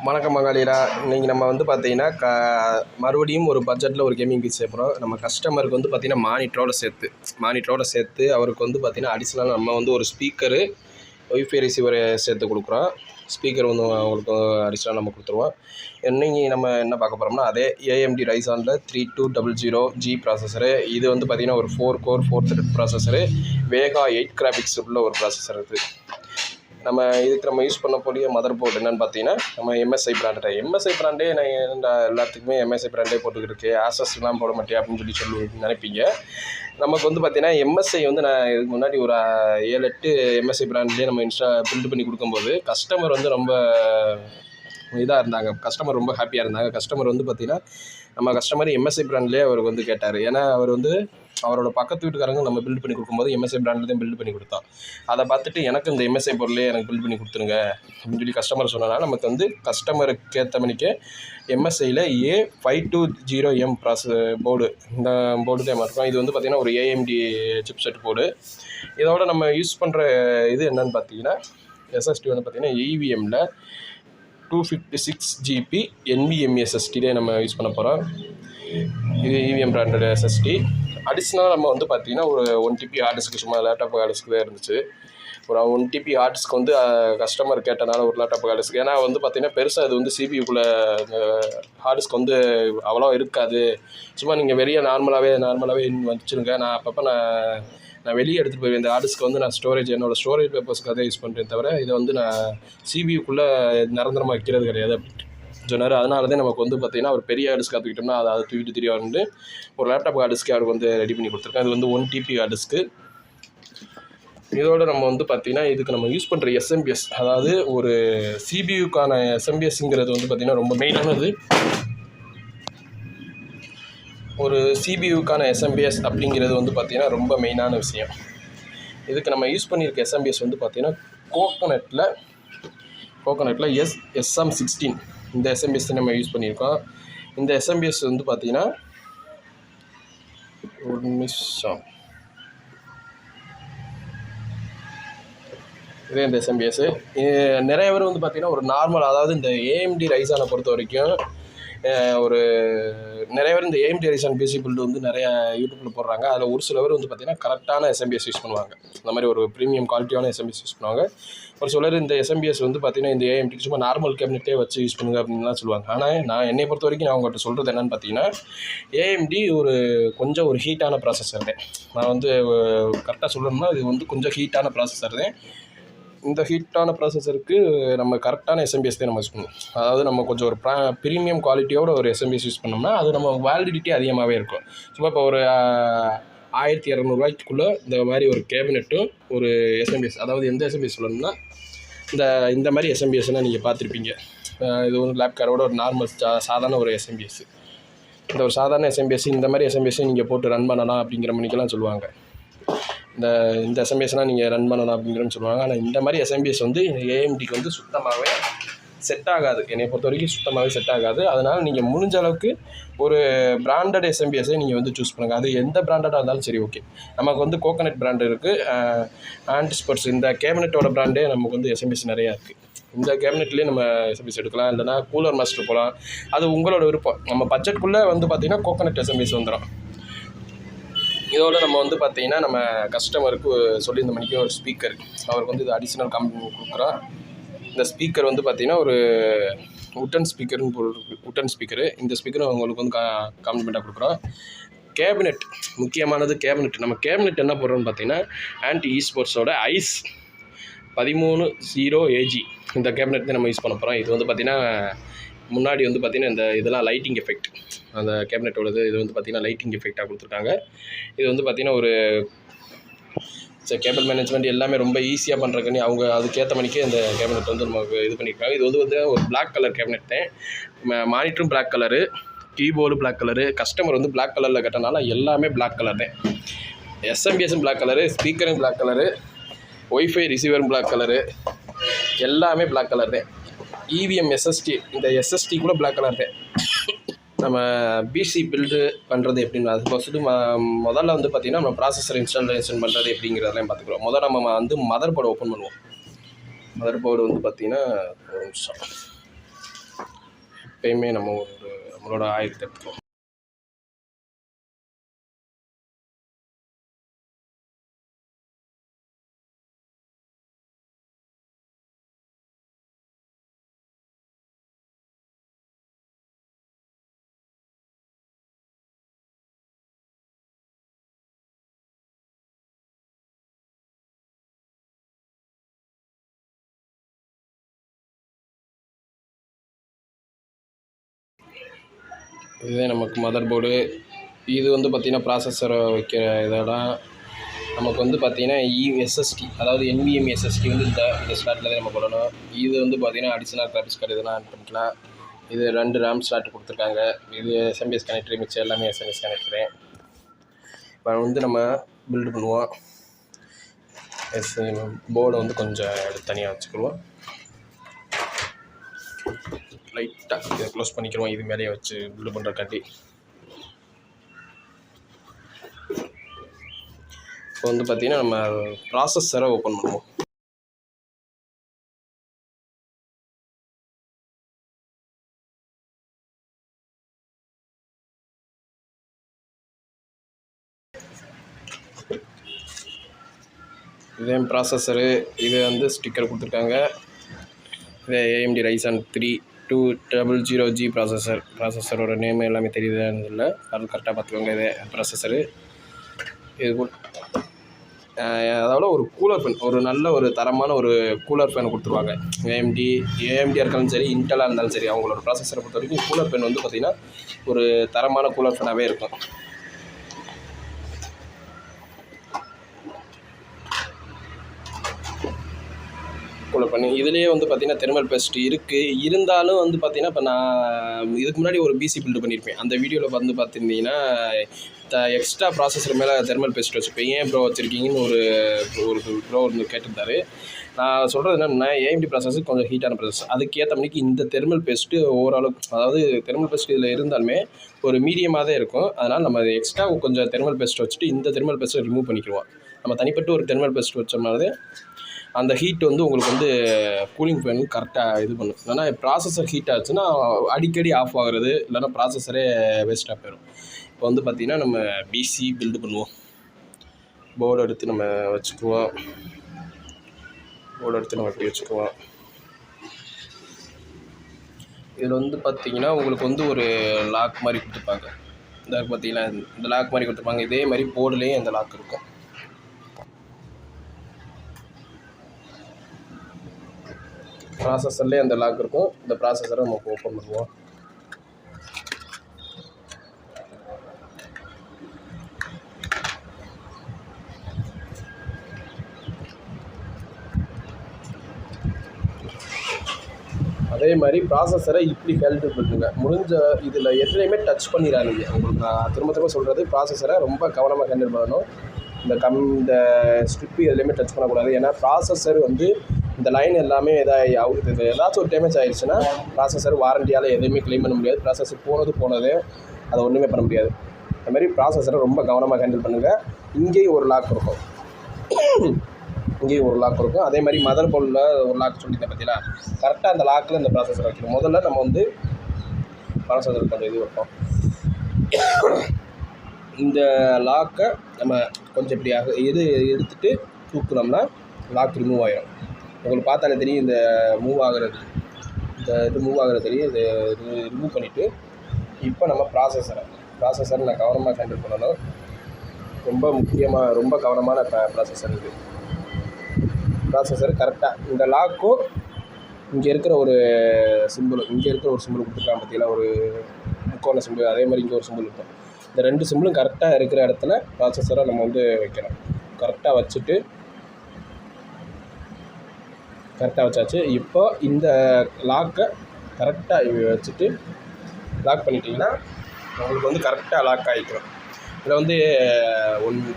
வணக்கம் மங்காளியரா. இன்றைக்கி நம்ம வந்து பார்த்திங்கன்னா மறுபடியும் ஒரு பட்ஜெட்டில் ஒரு கேமிங் பீஸ் சேர்க்குறோம். நம்ம கஸ்டமருக்கு வந்து பார்த்திங்கன்னா மானிட்டரோடு சேர்த்து அவருக்கு வந்து பார்த்திங்கன்னா அடிஷ்னலாக நம்ம வந்து ஒரு ஸ்பீக்கரு, ஒய்ஃபை ரிசீவரை சேர்த்து கொடுக்குறோம். ஸ்பீக்கர் வந்து அவங்களுக்கு அடிஷ்னலாக நம்ம கொடுத்துருவோம். இன்றைக்கி நம்ம என்ன பார்க்க போகிறோம்னா, அதே AMD Ryzenல 3200G ப்ராசஸரு. இது வந்து பார்த்திங்கன்னா ஒரு 4 கோர் 4 த்ரெட் ப்ராசஸரு, வேகா 8 கிராஃபிக்ஸ் உள்ள ஒரு ப்ராசஸர் இது. நம்ம யூஸ் பண்ணக்கூடிய மதர் போர்டு என்னென்னு பார்த்தீங்கன்னா, நம்ம MSI பிராண்டே நான் எல்லாத்துக்குமே MSI பிராண்டே போட்டுக்கிட்டு இருக்கேன், ஆசஸ்லாம் போட மாட்டேன் அப்படின்னு சொல்லி நினைப்பீங்க. நமக்கு வந்து பார்த்தீங்கன்னா MSI வந்து நான் இதுக்கு முன்னாடி ஒரு 7-8 MSI பிராண்ட்லேயே நம்ம பில்டு பண்ணி கொடுக்கும்போது கஸ்டமர் வந்து ரொம்ப இதாக இருந்தாங்க. கஸ்டமர் ரொம்ப ஹாப்பியாக இருந்தாங்க. கஸ்டமர் வந்து பார்த்திங்கன்னா நம்ம கஸ்டமர் MSI பிராண்ட்லேயே அவருக்கு வந்து கேட்டார். ஏன்னா அவர் வந்து அவரோட பக்கத்து வீட்டுக்காரங்க நம்ம பில்டு பண்ணி கொடுக்கும்போது MSI பிராண்டில் தான் பில்டு பண்ணி கொடுத்தோம். அதை பார்த்துட்டு எனக்கு இந்த MSI பொருளே எனக்கு பில்டு பண்ணி கொடுத்துருங்க அப்படின்னு சொல்லி கஸ்டமர் சொன்னனால நமக்கு வந்து கஸ்டமருக்கு ஏற்ற மணிக்கு MSIயில் A520M போர்டு, இந்த போர்டு தான் இருக்கும். இது வந்து பார்த்திங்கன்னா ஒரு AMD சிப்செட் போர்டு. இதோட நம்ம யூஸ் பண்ணுற இது என்னென்னு பார்த்தீங்கன்னா, SSD வந்து பார்த்திங்கன்னா EVMல 256GB NVMe SSD நம்ம யூஸ் பண்ண போகிறோம். இது EVM பிராண்டட் SSD. அடிஷ்னலாக நம்ம வந்து பார்த்திங்கன்னா ஒரு 1TB ஹார்ட் டிஸ்க்கு, சும்மா லேப்டாப் ஹார்ட் டிஸ்க்கு தான் இருந்துச்சு. ஒரு 1TB ஹார்ட் டிஸ்க்கு வந்து கஸ்டமர் கேட்டனால ஒரு லேப்டாப் ஹார்ட் டிஸ்க்கு. ஏன்னா வந்து பார்த்திங்கன்னா பெருசாக இது வந்து CPUக்குள்ளே ஹார்ட் டிஸ்க் வந்து அவ்வளோ இருக்காது. சும்மா நீங்கள் வெளியே நார்மலாகவே வச்சுருங்க. நான் அப்பப்போ நான் வெளியே எடுத்துகிட்டு போய்வேன். இந்த ஹார்ட் டிஸ்க்கு வந்து நான் என்னோடய ஸ்டோரேஜ் பேப்பர்ஸ்க்காக தான் யூஸ் பண்ணுறேன் தவிர இதை வந்து நான் CPUக்குள்ளே நிரந்தரமாக வைக்கிறது கிடையாது அப்படின்ட்டு சொன்னார். அதனால தான் நமக்கு வந்து பார்த்திங்கன்னா ஒரு பெரிய ஹார்ட் டிஸ்க் கற்றுக்கிட்டோம்னா அதை தூக்கிட்டு தெரிய வந்து ஒரு லேப்டாப் ஹார்ட் டிஸ்க்கு அவருக்கு வந்து ரெடி பண்ணி கொடுத்துருக்கேன். அது வந்து 1TB ஹார்ட் டிஸ்க்கு. இதோடு நம்ம வந்து பார்த்திங்கன்னா இதுக்கு நம்ம யூஸ் பண்ணுற SMBS, அதாவது ஒரு CPUக்கான SMBSங்கிறது வந்து பார்த்திங்கன்னா ரொம்ப மெயினானது. ஒரு CPUக்கான SMBS அப்படிங்கிறது வந்து பார்த்திங்கன்னா ரொம்ப மெயினான விஷயம். இதுக்கு நம்ம யூஸ் பண்ணியிருக்க SMBS வந்து பார்த்திங்கன்னா கோகோனட்டில் SM16 இந்த SMBS நம்ம யூஸ் பண்ணியிருக்கோம். இந்த SMBS வந்து பார்த்திங்கன்னா ஒரு நிமிஷம், இதே இந்த SMBS. நிறைய பேர் வந்து பார்த்திங்கன்னா ஒரு நார்மல், அதாவது இந்த AMD Ryzenனை பொறுத்த வரைக்கும் ஒரு நிறைய பேர் இந்த AMD Ryzen PC பில்டு வந்து நிறையா யூடியூப்பில் போடுறாங்க. அதில் ஒரு சில பேர் வந்து பார்த்திங்கன்னா கரெக்டான SMBS யூஸ் பண்ணுவாங்க. இந்த மாதிரி ஒரு ப்ரீமியம் குவாலிட்டியான SMBS யூஸ் பண்ணுவாங்க. ஒரு சிலர் இந்த SMBS வந்து பார்த்திங்கன்னா இந்த AMD சும்மா நார்மல் கேபினெட்டே வச்சு யூஸ் பண்ணுங்க அப்படின்லாம் சொல்லுவாங்க. ஆனால் நான் என்னை பொறுத்த வரைக்கும் நான் உங்கள்கிட்ட சொல்கிறது என்னென்னு பார்த்தீங்கன்னா, AMD கொஞ்சம் ஒரு ஹீட்டான ப்ராசஸர் தான். நான் வந்து கரெக்டாக சொல்லணும்னா இது வந்து கொஞ்சம் ஹீட்டான ப்ராசஸர் தான். இந்த ஹீட்டான ப்ராசஸருக்கு நம்ம கரெக்டான SMBS தான் நம்ம யூஸ் பண்ணணும். அதாவது நம்ம கொஞ்சம் ஒரு ப்ரீமியம் குவாலிட்டியோட ஒரு SMBS யூஸ் பண்ணோம்னா அது நம்ம வேலிடிட்டி அதிகமாகவே இருக்கும். சும்மா இப்போ ஒரு 1200 இந்த மாதிரி ஒரு கேபினெட்டும் ஒரு SMBS, அதாவது எந்த SMBS சொல்லணும்னா இந்த மாதிரி SMBSனால் நீங்கள் பார்த்துருப்பீங்க. இது ஒரு லேப்காரோட ஒரு நார்மல் சாதாரண ஒரு SMBS. இந்த ஒரு சாதாரண SMBS இந்த மாதிரி SMBS நீங்கள் போட்டு ரன் பண்ணலாம் அப்படிங்கிற மணிக்கெல்லாம் சொல்லுவாங்க. இந்த SMBSனால் நீங்கள் ரன் பண்ணலாம் அப்படிங்கிறன்னு சொல்லுவாங்க. ஆனால் இந்த மாதிரி SMBS வந்து AMDக்கு வந்து சுத்தமாகவே செட் ஆகாது. என்னை பொறுத்த வரைக்கும் சுத்தமாகவே செட் ஆகாது. அதனால் நீங்கள் முடிஞ்ச அளவுக்கு ஒரு பிராண்டட் SMBSஸை நீங்கள் வந்து சூஸ் பண்ணுங்கள். அது எந்த பிராண்டடாக இருந்தாலும் சரி, ஓகே. நமக்கு வந்து கோகோனட் பிராண்டு இருக்குது, ஆன்டிஸ்பர்ட்ஸ், இந்த கேபினெட்டோட பிராண்டே நமக்கு வந்து SMBS நிறையா இருக்குது. இந்த கேபினெட்லேயே நம்ம SMBS எடுக்கலாம், இல்லைனா கூலர் மாஸ்டர் போகலாம். அது உங்களோட விருப்பம். நம்ம பட்ஜெட்குள்ளே வந்து பார்த்திங்கன்னா கோகோனட் SMBS வந்துடும். இதோடு நம்ம வந்து பார்த்திங்கன்னா நம்ம கஸ்டமருக்கு சொல்லியிருந்த மணிக்கு ஒரு ஸ்பீக்கர், அவருக்கு வந்து இது அடிஷ்னல் காம்ப்ளிமெண்ட் கொடுக்குறோம். இந்த ஸ்பீக்கர் வந்து பார்த்திங்கன்னா ஒரு உட்டன் ஸ்பீக்கரு. இந்த ஸ்பீக்கரும் அவங்களுக்கு வந்து காம்ப்ளிமெண்ட்டாக கொடுக்குறோம். கேபினெட், முக்கியமானது கேபினெட். நம்ம கேபினெட் என்ன போடுறோம்னு பார்த்திங்கன்னா ஆன்டி ஈஸ்போர்ட்ஸோட ஐஸ் 1300AG இந்த கேபினெட் தான் நம்ம யூஸ் பண்ண போகிறோம். இது வந்து பார்த்திங்கன்னா முன்னாடி வந்து பார்த்திங்கன்னா இதெல்லாம் லைட்டிங் எஃபெக்ட், அந்த கேபினெட்டோடது இது வந்து பார்த்திங்கன்னா லைட்டிங் எஃபெக்டாக கொடுத்துருக்காங்க. இது வந்து பார்த்திங்கன்னா ஒரு கேபிள் மேனேஜ்மெண்ட் எல்லாமே ரொம்ப ஈஸியாக பண்ணுறக்குன்னு அவங்க அதுக்கேற்ற மணிக்கே இந்த கேபினெட் வந்து நமக்கு இது பண்ணியிருக்காங்க. இது வந்து ஒரு பிளாக் கலர் கேபினெட் தான். மானிட்டரும் black colour, keyboard black colour. Customer வந்து பிளாக் கலரில் கேட்டனால எல்லாமே பிளாக் கலர் தான். SMBSம் பிளாக் கலரு, ஸ்பீக்கரும் பிளாக் கலரு, ஒய்ஃபை ரிசீவரும் பிளாக் கலரு, எல்லாமே பிளாக் கலர் தான். EVM SSD, இந்த SSD கூட பிளாக் கலர் தான். நம்ம PC பில்டு பண்ணுறது எப்படின்னு அது ஃபஸ்ட்டு முதல்ல வந்து பார்த்திங்கன்னா நம்ம ப்ராசஸர் இன்ஸ்டாலேஷன் பண்ணுறது எப்படிங்கிறதெல்லாம் பார்த்துக்குறோம். முதல்ல நம்ம வந்து மதர் போர்டு ஓப்பன் பண்ணுவோம். மதர் போர்டு வந்து பார்த்திங்கன்னா ஒரு நிமிஷம், எப்பயுமே நம்மளோட ஆயில் தட்டுவோம். இதுவே நமக்கு மதர் போர்டு. இது வந்து பார்த்திங்கன்னா ப்ராசஸரை வைக்கிற இதெல்லாம் நமக்கு வந்து பார்த்திங்கன்னா எஸ்எஸ்டி, அதாவது NVMe SSD வந்து இந்த ஸ்லாட்டில் தான் நம்ம போடணும். இது வந்து பார்த்திங்கன்னா அடிஷ்னல் கிராஃபிக்ஸ் கார்டு இதெல்லாம் ஆட் பண்ணிக்கலாம். இது 2 RAM ஸ்லாட் கொடுத்துருக்காங்க. இது SMS கனெக்டர், மிச்சம் எல்லாமே SMS கனெக்டரு. இப்போ வந்து நம்ம பில்டு பண்ணுவோம். போர்டை வந்து கொஞ்சம் எடுத்து தனியாக வச்சுக்கிடுவோம். லைட்டாக இதை க்ளோஸ் பண்ணிக்கிறோம். இது மேலேயே வச்சு பில்டு பண்ணுறக்காட்டி இப்போ வந்து பார்த்திங்கன்னா நம்ம ப்ராசஸரை ஓப்பன் பண்ணுவோம். இதே ப்ராசஸரு. இது வந்து ஸ்டிக்கர் கொடுத்துருக்காங்க. இது AMD Ryzen 3 200G ப்ராசஸரோட நேம் எல்லாமே தெரியுதுன்னு இல்லை, அது கரெக்டாக பார்த்துக்கோங்க. இது ப்ராசஸரு. இது அதோட ஒரு கூலர் ஃபேன், ஒரு நல்ல ஒரு தரமான ஒரு கூலர் ஃபேன் கொடுத்துருவாங்க. AMDயாக இருந்தாலும் சரி, இன்டெலாக இருந்தாலும் சரி, அவங்களோட ப்ராசஸரை பொறுத்த வரைக்கும் கூலர் ஃபேன் வந்து பார்த்திங்கன்னா ஒரு தரமான கூலர் ஃபேனாகவே இருக்கும். கூலர் பண்ணி இதுலேயே வந்து பார்த்திங்கன்னா தெர்மல் பேஸ்ட் இருக்குது. இருந்தாலும் வந்து பார்த்திங்கன்னா இப்போ நான் இதுக்கு முன்னாடி ஒரு BC பில்டு பண்ணியிருப்பேன். அந்த வீடியோவில் வந்து பார்த்துருந்தீங்கன்னா எக்ஸ்ட்ரா ப்ராசஸர் மேலே தெர்மல் பேஸ்ட் வச்சுருப்பேன். ஏன் ப்ரோ வச்சுருக்கீங்கன்னு ஒரு ப்ரோ வந்து கேட்டிருந்தாரு. நான் சொல்கிறது என்னென்னா, AMD ப்ராசஸர் கொஞ்சம் ஹீட்டான ப்ராசஸ். அதுக்கேற்ற மணிக்கு இந்த தெர்மல் பேஸ்ட்டு ஓரளவுக்கு, அதாவது தெர்மல் பேஸ்ட் இதில் இருந்தாலுமே ஒரு மீடியமாக தான் இருக்கும். அதனால் நம்ம எக்ஸ்ட்ரா கொஞ்சம் தெர்மல் பேஸ்ட் வச்சுட்டு இந்த தெர்மல் பேஸ்ட்டை ரிமூவ் பண்ணிக்குவோம். நம்ம தனிப்பட்டு ஒரு தெர்மல் பேஸ்ட் வச்சோம்னாலே அந்த ஹீட் வந்து உங்களுக்கு வந்து கூலிங் ஃபேன் கரெக்டாக இது பண்ணும். இல்லைனா ப்ராசஸர் ஹீட் ஆச்சுன்னா அடிக்கடி ஆஃப் ஆகுறது, இல்லைனா ப்ராசஸரே வேஸ்ட்டாக போயிடும். இப்போ வந்து பார்த்திங்கன்னா நம்ம BC பில்டு பண்ணுவோம். போர்டு எடுத்து நம்ம வச்சுக்குவோம். இப்படி வச்சுக்குவோம். இதில் வந்து பார்த்திங்கன்னா உங்களுக்கு வந்து ஒரு லாக் மாதிரி கொடுத்துருப்பாங்க. இந்த பார்த்திங்கன்னா இந்த லாக் மாதிரி கொடுத்துருப்பாங்க. இதே மாதிரி போர்டுலேயும் இந்த லாக் இருக்கும். ப்ராசஸர்லேயே அந்த லாக் இருக்கும். இந்த ப்ராசஸரை நம்ம ஓப்பன் பண்ணுவோம். அதே மாதிரி ப்ராசஸரை இப்படி ஹேண்டில் பண்ணுங்க. முடிஞ்ச இதில் எதுலேயுமே டச் பண்ணிடாதீங்க. உங்களுக்கு நான் திரும்ப சொல்கிறது, ப்ராசஸரை ரொம்ப கவனமாக ஹேண்டில் பண்ணணும். இந்த ஸ்ட்ரிப்பு எதுலேயுமே டச் பண்ணக்கூடாது. ஏன்னா ப்ராசஸர் வந்து இந்த லைன் எல்லாமே ஏதாச்சும் ஒரு டேமேஜ் ஆகிடுச்சுன்னா ப்ராசஸர் வாரண்டியால் எதுவுமே க்ளைம் பண்ண முடியாது. ப்ராசஸர் போனதே அதை ஒன்றுமே பண்ண முடியாது. அது மாதிரி ப்ராசஸரை ரொம்ப கவனமாக ஹேண்டில் பண்ணுங்கள். இங்கேயும் ஒரு லாக் இருக்கும். அதே மாதிரி மதர் போர்டில் ஒரு லாக் சொல்லிட்டேன் பார்த்தீங்களா, கரெக்டாக அந்த லாக்கில் இந்த ப்ராசஸர் வைக்கணும். முதல்ல நம்ம வந்து ப்ராசஸர் கொஞ்சம் இது வைப்போம். இந்த லாக்கை நம்ம கொஞ்சம் இப்படி எடுத்துகிட்டு தூக்குனோம்னா லாக் ரிமூவ் ஆகிடும். உங்களுக்கு பார்த்தாலே தெரியும், இந்த மூவ் ஆகிறது தெரியும். இது ரிமூவ் பண்ணிவிட்டு இப்போ நம்ம ப்ராசஸரை நான் கவனமாக ஹேண்டில் பண்ணணும். ரொம்ப கவனமான ப்ராசஸர் இது. ப்ராசஸர் கரெக்டாக இந்த லாக்கும் இங்கே இருக்கிற ஒரு சிம்பிள் கொடுத்துருக்காங்க பார்த்தீங்களா, ஒரு முக்கோண சிம்பிள். அதே மாதிரி இங்கே ஒரு சிம்பிள் இருக்கும். இந்த 2 சிம்பிளும் கரெக்டாக இருக்கிற இடத்துல ப்ராசஸரை நம்ம வந்து வைக்கணும். கரெக்டாக வச்சாச்சு. இப்போ இந்த லாக்கை கரெக்டாக வச்சுட்டு லாக் பண்ணிட்டீங்கன்னா உங்களுக்கு வந்து கரெக்டாக லாக் ஆகிக்கிறோம். இதில் வந்து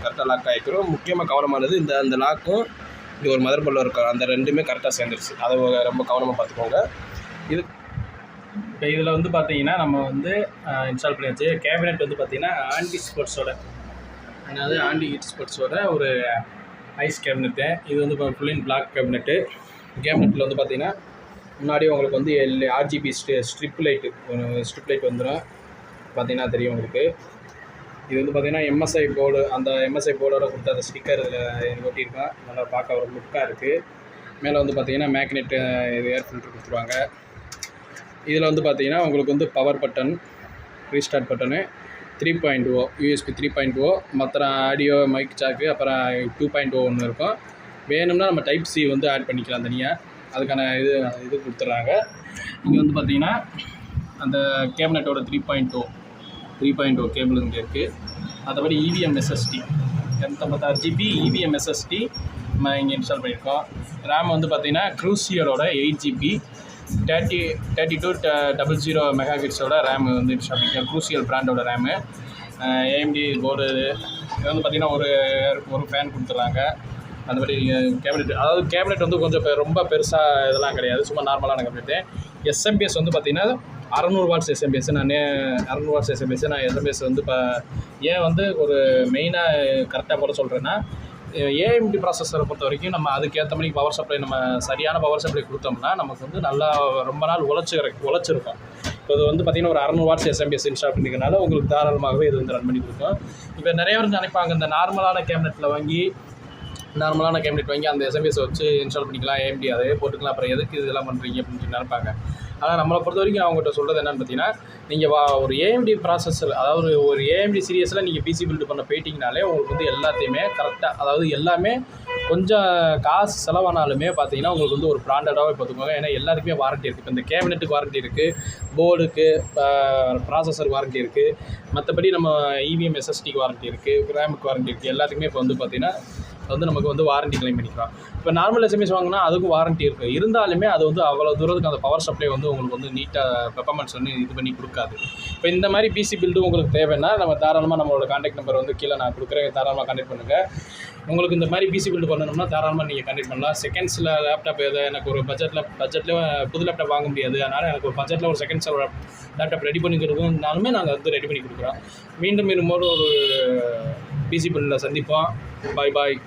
கரெக்டாக லாக் ஆகிக்கிறோம். முக்கியமாக கவனமானது அந்த லாக்கும் இங்கே ஒரு மதர் போர்டில் இருக்கும், அந்த 2மே கரெக்டாக சேர்ந்துருச்சு. அதை ரொம்ப கவனமாக பார்த்துக்கோங்க. இப்போ இதில் வந்து பார்த்தீங்கன்னா நம்ம வந்து இன்ஸ்டால் பண்ணியாச்சு. கேபினெட் வந்து பார்த்திங்கன்னா ஆன்டி ஹீட் ஸ்போர்ட்ஸோட ஒரு ஐஸ் கேபினெட்டு. இது வந்து ஃபுல் இன் பிளாக் கேபினெட்டு. கேபினெட்டில் வந்து பார்த்திங்கன்னா முன்னாடி உங்களுக்கு வந்து RGB ஸ்ட்ரிப் லைட்டு வந்துடும், பார்த்தீங்கன்னா தெரியும் உங்களுக்கு. இது வந்து பார்த்தீங்கன்னா MSI போர்டு, அந்த MSI போர்டோட கொடுத்த அந்த ஸ்டிக்கர் இதில் ஒட்டியிருக்கோம். நல்லா பார்க்க ஒரு லுக்காக இருக்குது. மேலே வந்து பார்த்தீங்கன்னா மேக்னெட் ஏர் ஃபில்ட்ரு கொடுத்துருவாங்க. இதில் வந்து பார்த்தீங்கன்னா உங்களுக்கு வந்து power button, restart button, 3.0 USB 3.0, மற்ற ஆடியோ மைக் ஜாக்கு, அப்புறம் 2.0 ஒன்று இருக்கும். வேணும்னா நம்ம டைப் C வந்து ஆட் பண்ணிக்கலாம் தனியாக, அதுக்கான இது கொடுத்துட்றாங்க. இங்கே வந்து பார்த்தீங்கன்னா அந்த கேபினட்டோட 3.0 கேபிள் இங்கே இருக்குது. மற்றபடி EVM SSD 256 GB EVM SSD நம்ம இங்கே இன்ஸ்டால் பண்ணியிருக்கோம். ரேம் வந்து பார்த்தீங்கன்னா க்ரூசியரோட 8 GB 3200 மெகாஹெர்ட்ஸோட ரேம் வந்து இன்ஸ்டால் பண்ணியிருக்கோம். க்ரூசியல் பிராண்டோட ரேமு. AMD board. இது வந்து பார்த்திங்கன்னா ஒரு ஃபேன் கொடுத்துட்றாங்க. மற்றபடி கேபினெட், அதாவது கேபினெட் வந்து கொஞ்சம் ரொம்ப பெருசாக இதெல்லாம் கிடையாது, சும்மா நார்மலான கேபினெட்டு. SMPS வந்து பார்த்திங்கன்னா 600 வாட்ஸ் SMPS. நான் 600 வாட்ஸ் SMPS. நான் SMPS வந்து இப்போ ஏன் வந்து ஒரு மெயினாக கரெக்டாக போட சொல்கிறேன்னா, AMD ப்ராசஸரை பொறுத்த வரைக்கும் நம்ம அதுக்கேற்ற மாதிரி பவர் சப்ளை, நம்ம சரியான பவர் சப்ளை கொடுத்தோம்னா நமக்கு வந்து நல்லா ரொம்ப நாள் உழைச்சிருக்கும். இப்போ இது வந்து பார்த்திங்கன்னா ஒரு 600 வாட்ஸ் SMPS இன்ஸ்டால் பண்ணிக்கிறனால உங்களுக்கு தாராளமாகவே இது வந்து ரன் பண்ணி கொடுக்கும். இப்போ நிறைய பேர் நினைப்பாங்க இந்த நார்மலான கேபினெட் வாங்கி அந்த SMPS வச்சு இன்ஸ்டால் பண்ணிக்கலாம், AMD அதே போட்டுக்கலாம், அப்புறம் எதுக்கு இதெல்லாம் பண்ணுறீங்க அப்படின்னு சொல்லி நினைப்பாங்க. ஆனால் நம்மளை பொறுத்த வரைக்கும் அவங்ககிட்ட சொல்கிறது என்னென்னு பார்த்தீங்கன்னா, நீங்கள் ஒரு AMD ப்ராசஸர், அதாவது ஒரு AMD சீரியஸில் நீங்கள் PC பில்டு பண்ண போயிட்டிங்கனாலே உங்களுக்கு வந்து எல்லாத்தையுமே கரெக்டாக, அதாவது எல்லாமே கொஞ்சம் காசு செலவானாலுமே பார்த்தீங்கன்னா உங்களுக்கு வந்து ஒரு பிராண்டடாகவே பார்த்துக்கோங்க. ஏன்னா எல்லாத்துக்குமே வாரண்ட்டி இருக்குது. இப்போ இந்த கேபினெட்டுக்கு வாரண்ட்டி இருக்குது, போர்டுக்கு, ப்ராசஸருக்கு வாரண்ட்டி இருக்குது, மற்றபடி நம்ம EVM SSDக்கு வாரண்ட்டி இருக்குது, ரேமுக்கு வாரண்ட்டி இருக்குது. எல்லாத்துக்குமே இப்போ வந்து பார்த்திங்கன்னா வந்து நமக்கு வந்து வாரண்ட்டி கிளைம் பண்ணிக்கலாம். இப்போ நார்மல் SMPS வாங்கினா அதுக்கும் வாரண்ட்டி இருக்குது. இருந்தாலுமே அது வந்து அவ்வளோ தூரத்துக்கு அந்த பவர் சப்ளை வந்து உங்களுக்கு வந்து நீட்டாக பெர்ஃபார்மன்ஸ் வந்து இது பண்ணி கொடுக்காது. இப்போ இந்த மாதிரி PC பில்டு உங்களுக்கு தேவைன்னா நம்ம தாராளமாக நம்மளோட கான்டாக்ட் நம்பர் வந்து கீழே நான் கொடுக்குறேன், தாராளமாக கான்டாக்ட் பண்ணுங்கள். உங்களுக்கு இந்த மாதிரி PC பில்டு பண்ணணும்னா தாராளமாக நீங்கள் கான்டாக்ட் பண்ணலாம். செகண்ட்ஸில் லேப்டாப் எதை எனக்கு ஒரு பட்ஜெட்டில் புது லேப்டாப் வாங்க முடியாது, அதனால் எனக்கு ஒரு பட்ஜெட்டில் ஒரு செகண்ட்ஸ் லேப்டாப் ரெடி பண்ணி கொடுக்கணும்னாலுமே நாங்கள் வந்து ரெடி பண்ணி கொடுக்குறோம். மீண்டும் ஒரு PC பில்டில் சந்திப்போம். பாய்.